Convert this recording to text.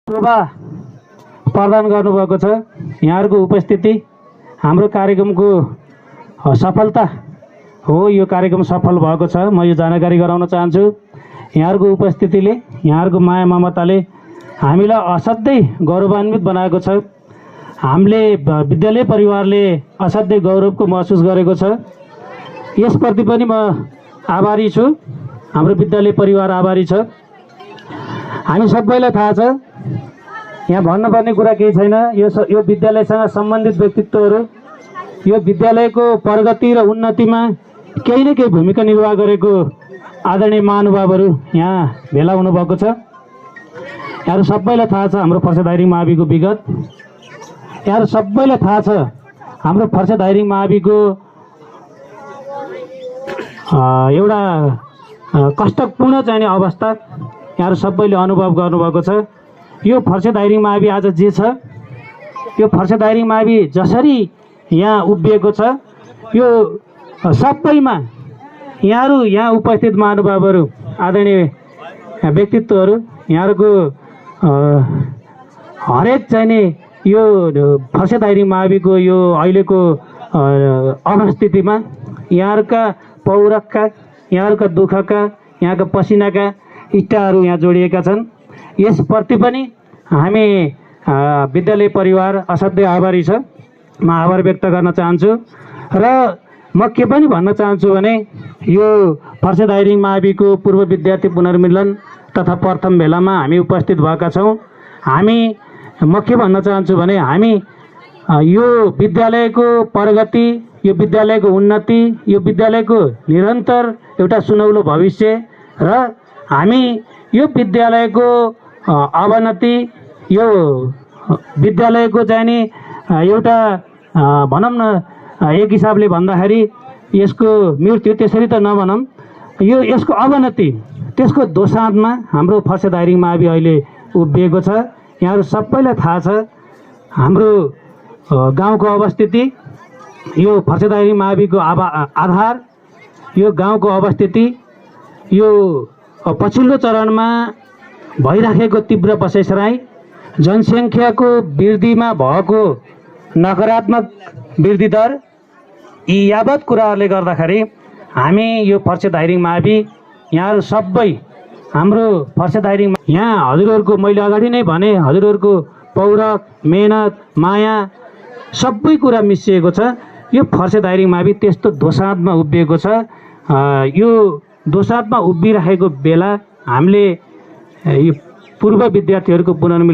शोभा प्रदान गर्नुभएको छ। यहाँहरूको उपस्थिति हाम्रो कार्यक्रमको सफलता हो। यो कार्यक्रम सफल भएको छ, म यो जानकारी गराउन चाहन्छु। यहाँहरूको उपस्थितिले, यहाँहरूको माया ममताले हामीलाई असाध्यै गौरवान्वित बनाएको छ। हामीले विद्यालय परिवारले असाध्यै गौरवको महसुस गरेको छ। यसप्रति पनि म आभारी छु। हाम्रो विद्यालय परिवार आभारी छ। हामी सबैलाई थाहा छ, यहाँ भन्नुपर्ने कुरा केही छैन। यो विद्यालयसँग सम्बन्धित व्यक्तित्वहरू यो विद्यालयको प्रगति र उन्नतिमा केही न केही भूमिका निर्वाह गरेको आदरणीय महानुभावहरू यहाँ भेला हुनुभएको छ। यहाँहरू सबैलाई थाहा छ हाम्रो फर्सेदाइरिङ माविको विगत। यहाँहरू सबैलाई थाहा छ हाम्रो फर्सेदाइरिङ माविको एउटा कष्टपूर्ण चाहिने अवस्था यहाँहरू सबैले अनुभव गर्नुभएको छ। यो फर्सेदाइरिङ मावि आज जे छ, यो फर्सेदाइरिङ मावि जसरी यहाँ उभिएको छ, यो सबैमा यहाँहरू यहाँ उपस्थित महानुभावहरू आदरणीय व्यक्तित्वहरू यहाँहरूको हरेक चाहिने यो फर्सेदाइरिङ माविको यो अहिलेको अवस्थितिमा यहाँहरूका पौरखका, यहाँहरूका दुःखका, यहाँका पसिनाका इट्टाहरू यहाँ जोडिएका छन्। यसप्रति पनि हामी विद्यालय परिवार असाध्यै आभारी छ। म आभार व्यक्त गर्न चाहन्छु र म के पनि भन्न चाहन्छु भने यो फर्सेदाइरिङ माविको पूर्व विद्यार्थी पुनर्मिलन तथा प्रथम भेलामा हामी उपस्थित भएका छौँ। म के भन्न चाहन्छु भने हामी यो विद्यालयको प्रगति, यो विद्यालयको उन्नति, यो विद्यालयको निरन्तर एउटा सुनौलो भविष्य र हामी यो विद्यालयको अवनति, यो विद्यालयको चाहिँ नि एउटा भनौँ न एक हिसाबले भन्दाखेरि यसको मृत्यु त्यसरी त नभनौँ, यो यसको अवनति, त्यसको दोसाँधमा हाम्रो फर्सेदाइरिङ मावि अहिले उभिएको छ। यहाँहरू सबैलाई थाहा छ हाम्रो गाउँको अवस्थिति, यो फर्सेदाइरिङ माविको आधार, यो गाउँको अवस्थिति, यो पछिल्लो चरणमा भइराखेको तीव्र बसाइसराई, जनसङ्ख्याको वृद्धिमा भएको नकारात्मक वृद्धि दर, यी यावत कुराहरूले गर्दाखेरि हामी यो फर्सेदाइरिङ मावि, यहाँहरू सबै हाम्रो फर्सेदाइरिङ, यहाँ हजुरहरूको मैले अगाडि नै भने हजुरहरूको पौरख, मेहनत, माया सबै कुरा मिसिएको छ। यो फर्सेदाइरिङ मावि त्यस्तो दोसाँधमा उभिएको छ। यो दोसाँधमा उभिराखेको बेला हामीले यो पूर्व विद्यार्थीहरूको पुनर्मिलन